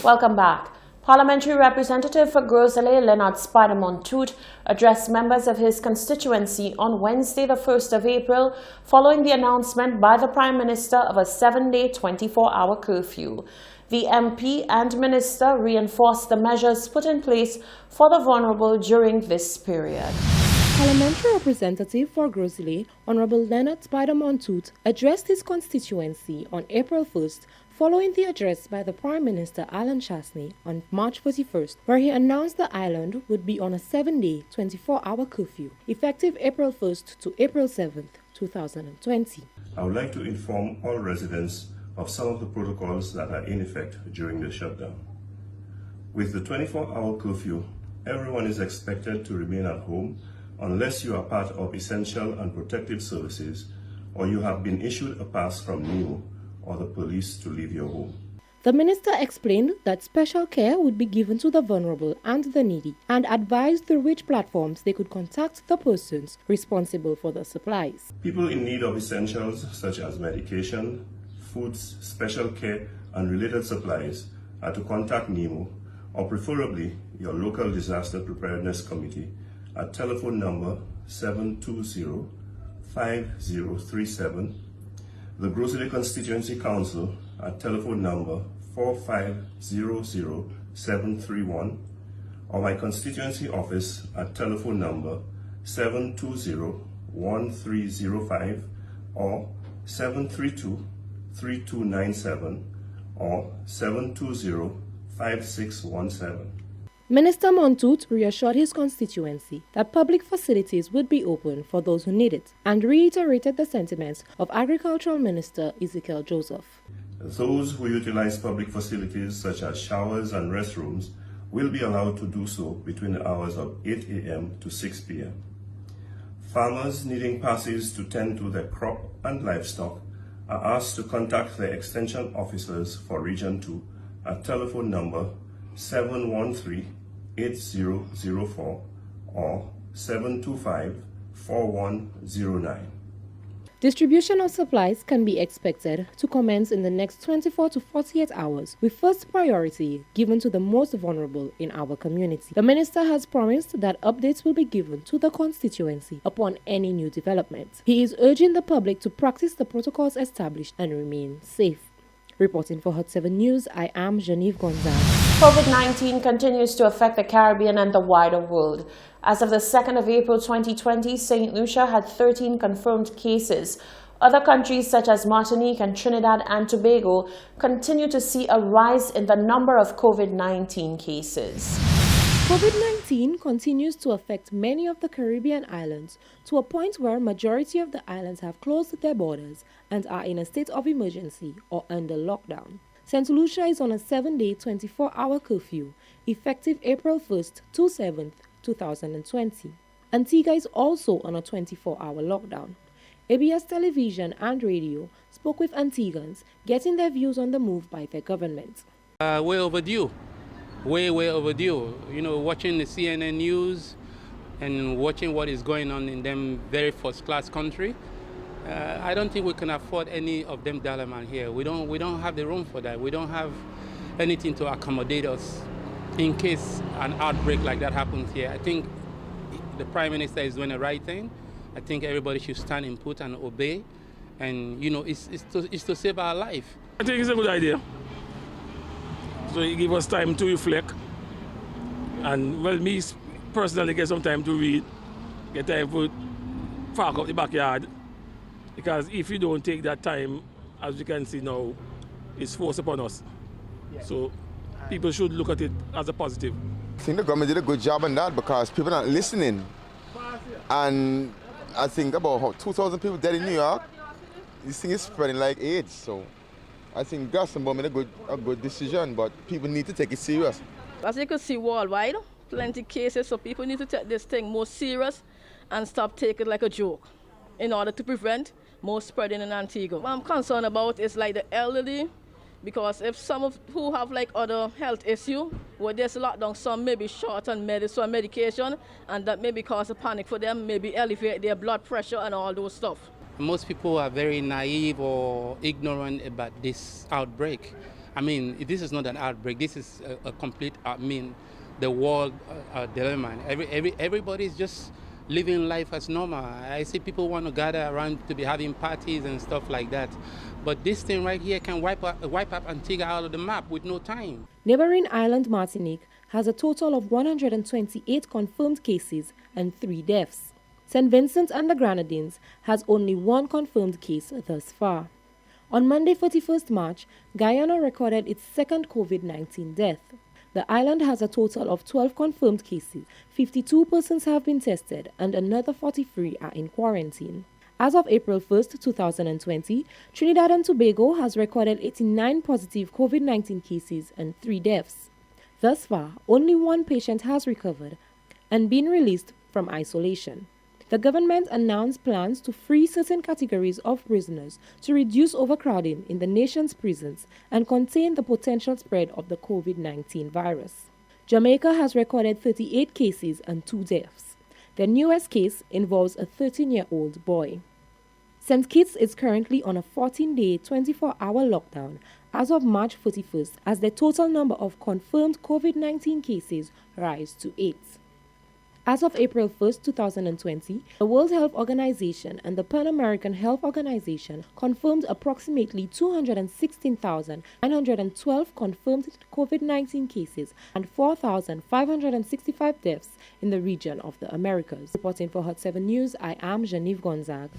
Welcome back. Parliamentary Representative for Gros-Islet, Leonard Spider-Montoute, addressed members of his constituency on Wednesday, the 1st of April, following the announcement by the Prime Minister of a 7-day, 24-hour curfew. The MP and Minister reinforced the measures put in place for the vulnerable during this period. Parliamentary Representative for Gros-Islet, Honorable Leonard Spider-Montoute, addressed his constituency on April 1st following the address by the Prime Minister Alan Chastanet on March 31st, where he announced the island would be on a 7-day, 24-hour curfew, effective April 1st to April 7th, 2020. I would like to inform all residents of some of the protocols that are in effect during the shutdown. With the 24-hour curfew, everyone is expected to remain at home unless you are part of essential and protective services or you have been issued a pass from NEMO or the police to leave your home. The minister explained that special care would be given to the vulnerable and the needy and advised through which platforms they could contact the persons responsible for the supplies. People in need of essentials such as medication, foods, special care and related supplies are to contact NEMO or preferably your local disaster preparedness committee at telephone number 720-5037, the Gros-Islet Constituency Council at telephone number 4500-731, or my constituency office at telephone number 720-1305 or 732-3297 or 720-5617. Minister Montoute reassured his constituency that public facilities would be open for those who need it and reiterated the sentiments of Agricultural Minister Ezekiel Joseph. Those who utilize public facilities such as showers and restrooms will be allowed to do so between the hours of 8 a.m. to 6 p.m. Farmers needing passes to tend to their crop and livestock are asked to contact their extension officers for Region 2 at telephone number 713-8004 or 725-4109. Distribution of supplies can be expected to commence in the next 24 to 48 hours, with first priority given to the most vulnerable in our community. The minister has promised that updates will be given to the constituency upon any new development. He is urging the public to practice the protocols established and remain safe. Reporting for Hot 7 News, I am Genevieve Gonzalez. COVID-19 continues to affect the Caribbean and the wider world. As of the 2nd of April 2020, St. Lucia had 13 confirmed cases. Other countries such as Martinique and Trinidad and Tobago continue to see a rise in the number of COVID-19 cases. COVID-19 continues to affect many of the Caribbean islands to a point where a majority of the islands have closed their borders and are in a state of emergency or under lockdown. St. Lucia is on a 7-day, 24-hour curfew, effective April 1st to 7th, 2020. Antigua is also on a 24-hour lockdown. ABS Television and Radio spoke with Antiguans, getting their views on the move by their government. Way overdue. Way overdue. You know, watching the CNN news and watching what is going on in them very first-class country, I don't think we can afford any of them dilemma here. We don't have the room for that. We don't have anything to accommodate us in case an outbreak like that happens here. I think the Prime Minister is doing the right thing. I think everybody should stand and put and obey. And, you know, it's to save our life. I think it's a good idea. So it gives us time to reflect. And, well, me personally get some time to read, get time to park up the backyard. Because if you don't take that time, as you can see now, it's forced upon us. Yeah. So people should look at it as a positive. I think the government did a good job on that because people are not listening. And I think about 2,000 people dead in New York. This thing is spreading like AIDS. So I think Glastonbury made a good decision, but people need to take it serious. As you can see worldwide, plenty cases, so people need to take this thing more serious and stop taking it like a joke in order to prevent more spreading in Antigua. What I'm concerned about is like the elderly, because if some of who have like other health issue, where there's lockdown, some may be short on medicine, medication, and that may cause a panic for them, maybe elevate their blood pressure and all those stuff. Most people are very naive or ignorant about this outbreak. I mean, this is not an outbreak. This is a complete, the world dilemma. Everybody's just living life as normal. I see people want to gather around to be having parties and stuff like that. But this thing right here can wipe up Antigua out of the map with no time. Neighboring island Martinique has a total of 128 confirmed cases and 3 deaths. St. Vincent and the Grenadines has only 1 confirmed case thus far. On Monday, 31st March, Guyana recorded its second COVID-19 death. The island has a total of 12 confirmed cases, 52 persons have been tested, and another 43 are in quarantine. As of April 1, 2020, Trinidad and Tobago has recorded 89 positive COVID-19 cases and 3 deaths. Thus far, only 1 patient has recovered and been released from isolation. The government announced plans to free certain categories of prisoners to reduce overcrowding in the nation's prisons and contain the potential spread of the COVID-19 virus. Jamaica has recorded 38 cases and 2 deaths. Their newest case involves a 13-year-old boy. St. Kitts is currently on a 14-day, 24-hour lockdown as of March 31st, as the total number of confirmed COVID-19 cases rise to 8. As of April 1, 2020, the World Health Organization and the Pan American Health Organization confirmed approximately 216,912 confirmed COVID-19 cases and 4,565 deaths in the region of the Americas. Reporting for Hot 7 News, I am Genevieve Gonzague.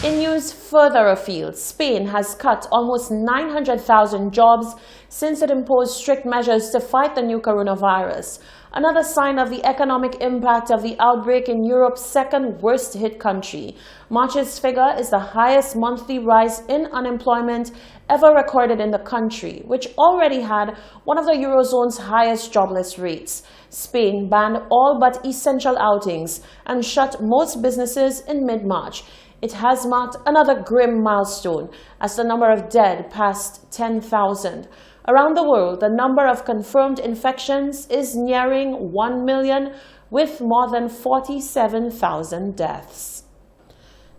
In news further afield, Spain has cut almost 900,000 jobs since it imposed strict measures to fight the new coronavirus. Another sign of the economic impact of the outbreak in Europe's second worst hit country. March's figure is the highest monthly rise in unemployment ever recorded in the country, which already had one of the Eurozone's highest jobless rates. Spain banned all but essential outings and shut most businesses in mid-March. It has marked another grim milestone as the number of dead passed 10,000. Around the world, the number of confirmed infections is nearing 1 million, with more than 47,000 deaths.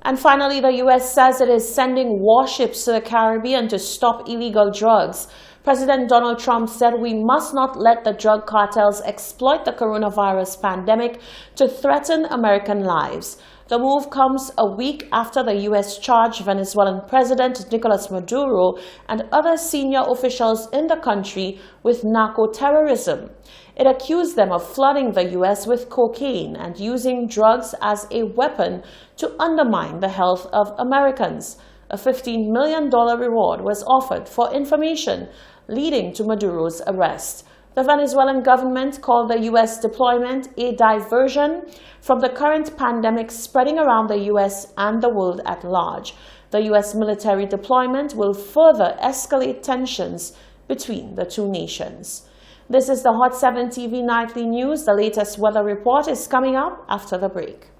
And finally, the U.S. says it is sending warships to the Caribbean to stop illegal drugs. President Donald Trump said we must not let the drug cartels exploit the coronavirus pandemic to threaten American lives. The move comes a week after the U.S. charged Venezuelan President Nicolas Maduro and other senior officials in the country with narco-terrorism. It accused them of flooding the U.S. with cocaine and using drugs as a weapon to undermine the health of Americans. A $15 million reward was offered for information leading to Maduro's arrest. The Venezuelan government called the U.S. deployment a diversion from the current pandemic spreading around the U.S. and the world at large. The U.S. military deployment will further escalate tensions between the two nations. This is the Hot 7 TV Nightly News. The latest weather report is coming up after the break.